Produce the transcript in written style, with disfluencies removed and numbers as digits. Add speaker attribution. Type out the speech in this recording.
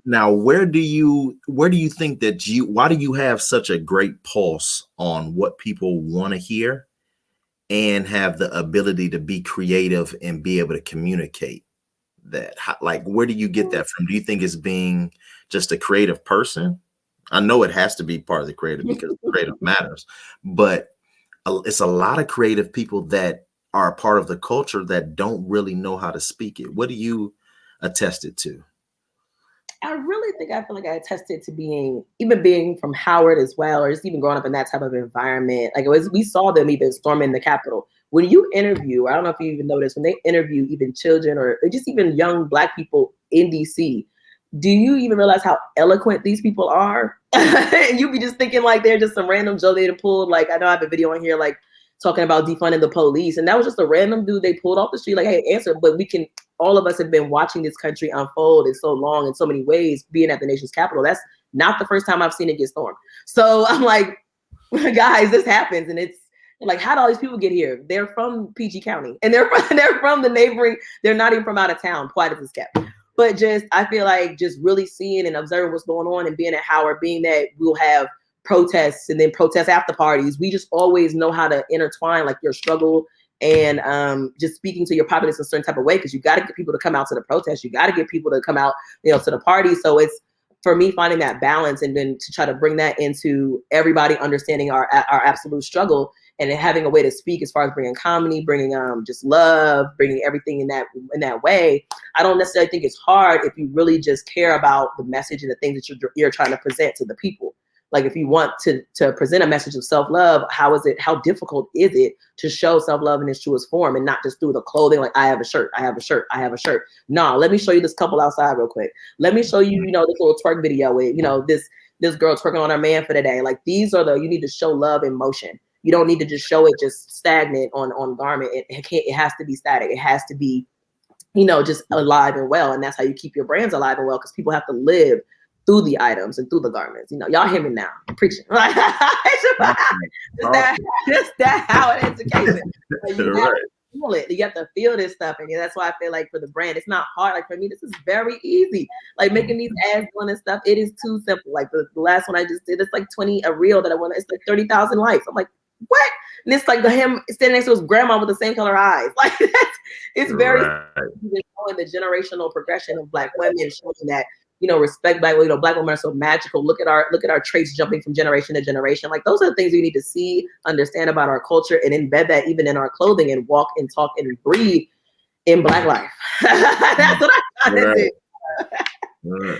Speaker 1: Now, where do you think that why do you have such a great pulse on what people want to hear and have the ability to be creative and be able to communicate that? Like, where do you get that from? Do you think it's being just a creative person? I know it has to be part of the creative because creative matters, but it's a lot of creative people that are a part of the culture that don't really know how to speak it. What do you attest it to?
Speaker 2: I really think I feel like I attested to being from Howard as well, or just even growing up in that type of environment. Like we saw them even storming the Capitol. When you interview, I don't know if you even noticed, when they interview even children or just even young Black people in DC, do you even realize how eloquent these people are? And you be just thinking like they're just some random Joe they pulled. Like I know I have a video on here like talking about defunding the police, and that was just a random dude they pulled off the street. Like, hey, answer. But all of us have been watching this country unfold in so long, in so many ways, being at the nation's capital. That's not the first time I've seen it get stormed. So I'm like, guys, this happens, and it's like, how do all these people get here? They're from PG County, and they're from the neighboring. They're not even from out of town. Quiet as it's kept. But just, I feel like just really seeing and observing what's going on and being at Howard, being that we'll have protests and then protest after parties. We just always know how to intertwine like your struggle and just speaking to your populace in a certain type of way, because you got to get people to come out to the protest. You got to get people to come out, to the party. So it's, for me, finding that balance and then to try to bring that into everybody understanding our absolute struggle and having a way to speak as far as bringing comedy, bringing just love, bringing everything in that way. I don't necessarily think it's hard if you really just care about the message and the things that you're trying to present to the people. Like if you want to present a message of self-love, how difficult is it to show self-love in its truest form and not just through the clothing? Like I have a shirt. No, let me show you this couple outside real quick. Let me show you, this little twerk video with, this girl twerking on her man for the day. Like you need to show love in motion. You don't need to just show it just stagnant on garment. It has to be static. It has to be, just alive and well. And that's how you keep your brands alive and well, because people have to live through the items and through the garments. Y'all hear me now. I'm preaching. Just that how it education. Feel it. You have to feel this stuff. And that's why I feel like for the brand, it's not hard. Like for me, this is very easy. Like making these ads doing this stuff, it is too simple. Like the last one I just did, it's like a reel that I want. It's like 30,000 likes. I'm like, what? And it's like him standing next to his grandma with the same color eyes. Like it's very showing the generational progression of Black women, showing that respect Black women. Black women are so magical. Look at our traits jumping from generation to generation. Like those are the things we need to see, understand about our culture, and embed that even in our clothing and walk and talk and breathe in Black life. That's what I try to do.